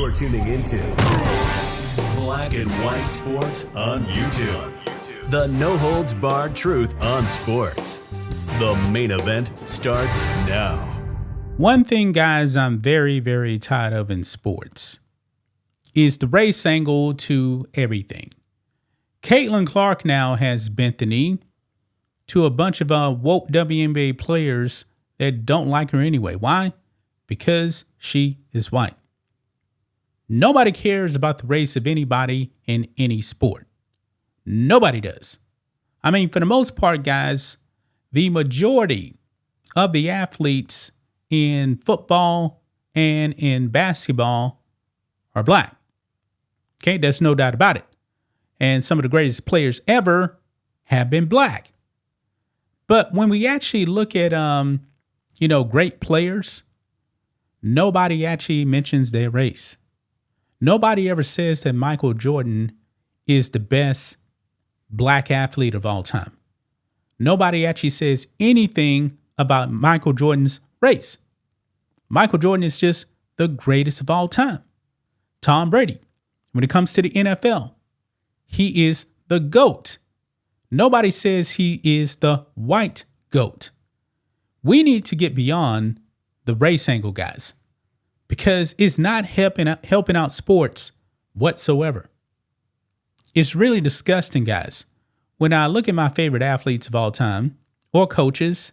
You're tuning into Black and White Sports on YouTube. The no-holds-barred truth on sports. The main event starts now. One thing, guys, I'm very, very tired of in sports is the race angle to everything. Caitlin Clark now has bent the knee to a bunch of woke WNBA players that don't like her anyway. Why? Because she is white. Nobody cares about the race of anybody in any sport. Nobody does. I mean, for the most part, guys, the majority of the athletes in football and in basketball are black. Okay, there's no doubt about it. And some of the greatest players ever have been black. But when we actually look at, great players, nobody actually mentions their race. Nobody ever says that Michael Jordan is the best black athlete of all time. Nobody actually says anything about Michael Jordan's race. Michael Jordan is just the greatest of all time. Tom Brady, when it comes to the NFL, he is the GOAT. Nobody says he is the white GOAT. We need to get beyond the race angle, guys, because it's not helping out sports whatsoever. It's really disgusting, guys. When I look at my favorite athletes of all time or coaches,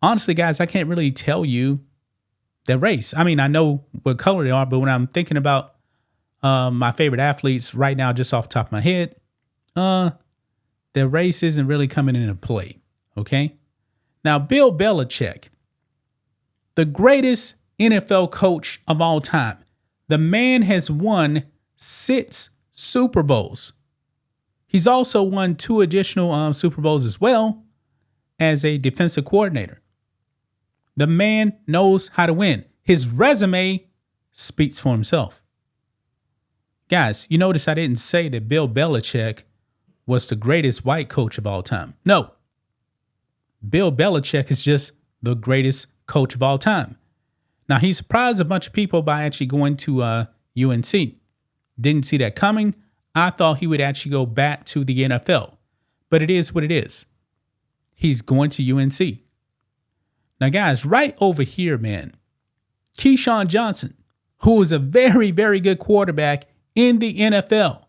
honestly, guys, I can't really tell you their race. I mean, I know what color they are, but when I'm thinking about my favorite athletes right now, just off the top of my head, their race isn't really coming into play. Okay. Now, Bill Belichick, the greatest NFL coach of all time. The man has won 6 Super Bowls. He's also won 2 additional Super Bowls as well as a defensive coordinator. The man knows how to win. His resume speaks for himself. Guys, you notice I didn't say that Bill Belichick was the greatest white coach of all time. No. Bill Belichick is just the greatest coach of all time. Now, he surprised a bunch of people by actually going to UNC. Didn't see that coming. I thought he would actually go back to the NFL. But it is what it is. He's going to UNC. Now, guys, right over here, man, Keyshawn Johnson, who is a very, very good quarterback in the NFL,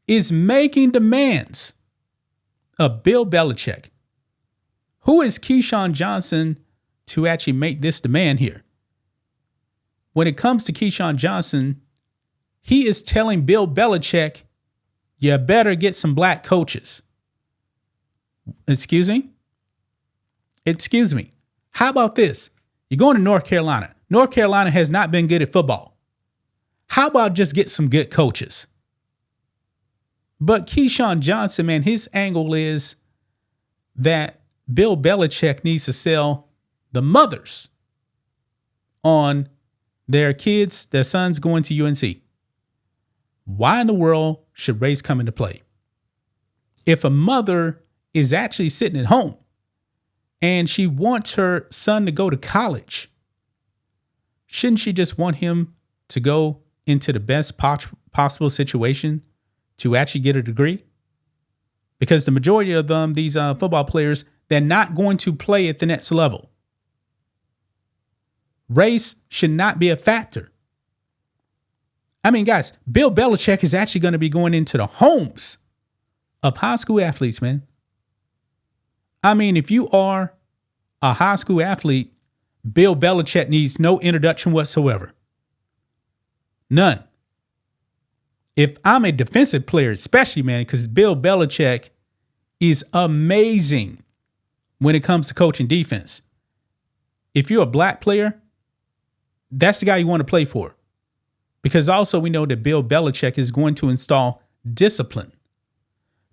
is making demands of Bill Belichick. Who is Keyshawn Johnson to actually make this demand here? When it comes to Keyshawn Johnson, he is telling Bill Belichick, you better get some black coaches. Excuse me? How about this? You're going to North Carolina. North Carolina has not been good at football. How about just get some good coaches? But Keyshawn Johnson, man, his angle is that Bill Belichick needs to sell the mothers on their kids, their sons going to UNC. Why in the world should race come into play? If a mother is actually sitting at home and she wants her son to go to college, shouldn't she just want him to go into the best possible situation to actually get a degree? Because the majority of them, these football players, they're not going to play at the next level. Race should not be a factor. I mean, guys, Bill Belichick is actually going to be going into the homes of high school athletes, man. I mean, if you are a high school athlete, Bill Belichick needs no introduction whatsoever. None. If I'm a defensive player, especially, man, because Bill Belichick is amazing when it comes to coaching defense. If you're a black player, that's the guy you want to play for. Because also we know that Bill Belichick is going to install discipline.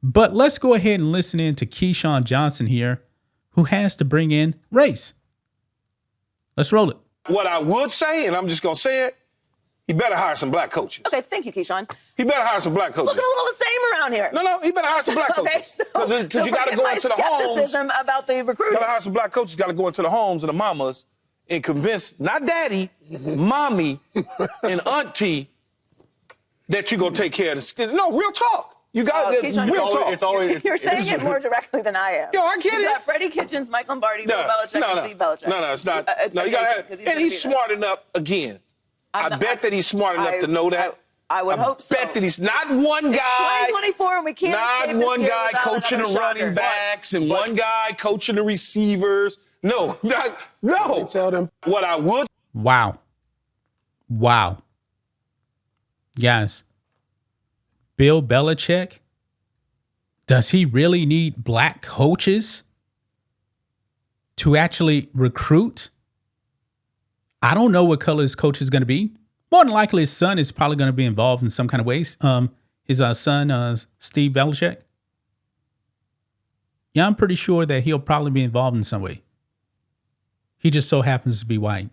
But let's go ahead and listen in to Keyshawn Johnson here, who has to bring in race. Let's roll it. What I would say, and I'm just going to say it, he better hire some black coaches. Okay, thank you, Keyshawn. He better hire some black coaches. Looking a little the same around here. No, he better hire some black coaches. Okay, Because you got to go into the homes. skepticism about the recruiting. You got to hire some black coaches. Got to go into the homes of the mamas and convince, not daddy, mommy, and auntie that you're going to take care of this. No, real talk. You got Keyshawn, real talk. You're saying it more directly than I am. Yo, I get you it. got Freddie Kitchens, Mike Lombardi, Bill Belichick, and Steve Belichick. No, it's not. No, you got to. And he's smart enough, again. I bet that he's smart enough to know that. I would hope so. I bet that he's not one guy. 2024, and we can't. Not one guy coaching the running backs and one guy coaching the receivers. No. Tell them. What I would. Wow. Guys, Bill Belichick, does he really need black coaches to actually recruit? I don't know what color his coach is going to be. More than likely, his son is probably going to be involved in some kind of ways. His son, Steve Belichick. Yeah, I'm pretty sure that he'll probably be involved in some way. He just so happens to be white.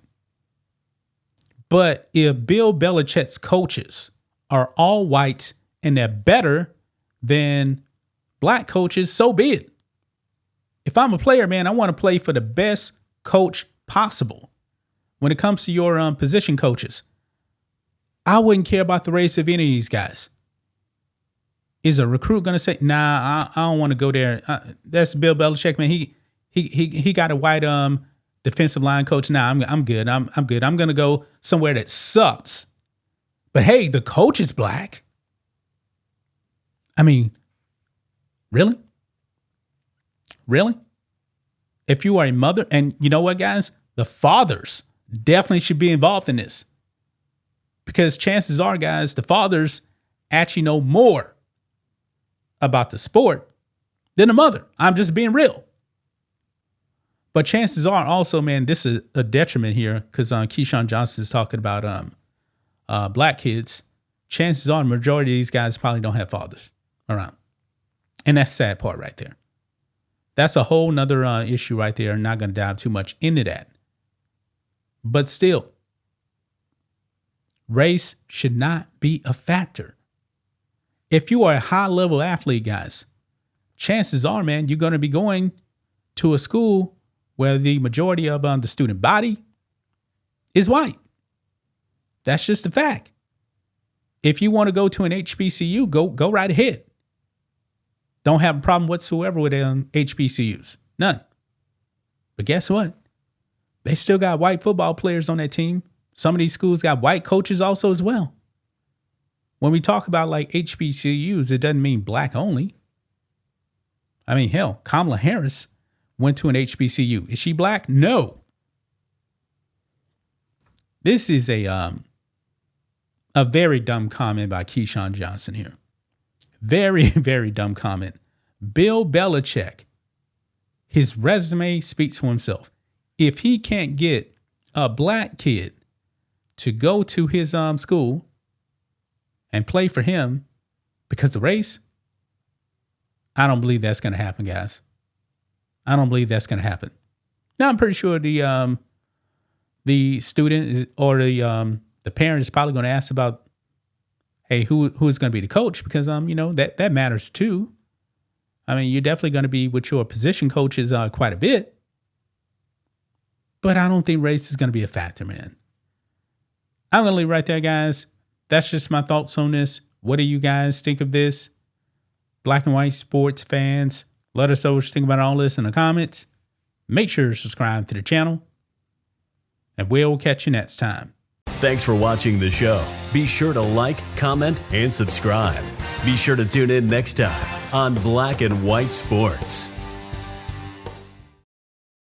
But if Bill Belichick's coaches are all white and they're better than black coaches, so be it. If I'm a player, man, I want to play for the best coach possible. When it comes to your position coaches, I wouldn't care about the race of any of these guys. Is a recruit going to say, nah, I don't want to go there? That's Bill Belichick, man. He got a white defensive line coach. Nah, I'm good. I'm good. I'm going to go somewhere that sucks. But hey, the coach is black. I mean, really? Really? If you are a mother, and you know what, guys? The fathers definitely should be involved in this. Because chances are, guys, the fathers actually know more about the sport than the mother. I'm just being real. But chances are also, man, this is a detriment here because Keyshawn Johnson is talking about black kids. Chances are the majority of these guys probably don't have fathers around. And that's the sad part right there. That's a whole nother issue right there. I'm not going to dive too much into that. But still, race should not be a factor. If you are a high-level athlete, guys, chances are, man, you're going to be going to a school where the majority of the student body is white. That's just a fact. If you want to go to an HBCU, go right ahead. Don't have a problem whatsoever with HBCUs. None. But guess what? They still got white football players on that team. Some of these schools got white coaches also as well. When we talk about like HBCUs, it doesn't mean black only. I mean, hell, Kamala Harris went to an HBCU. Is she black? No. This is a very dumb comment by Keyshawn Johnson here. Very, very dumb comment. Bill Belichick, his resume speaks for himself. If he can't get a black kid to go to his school and play for him because of race, I don't believe that's going to happen, guys. I don't believe that's going to happen. Now, I'm pretty sure the student is, or the parent is probably going to ask about, hey, who is going to be the coach? Because that matters too. I mean, you're definitely going to be with your position coaches quite a bit. But I don't think race is going to be a factor, man. I'm going to leave right there, guys. That's just my thoughts on this. What do you guys think of this? Black and white sports fans, let us know what you think about all this in the comments. Make sure to subscribe to the channel. And we'll catch you next time. Thanks for watching the show. Be sure to like, comment, and subscribe. Be sure to tune in next time on Black and White Sports.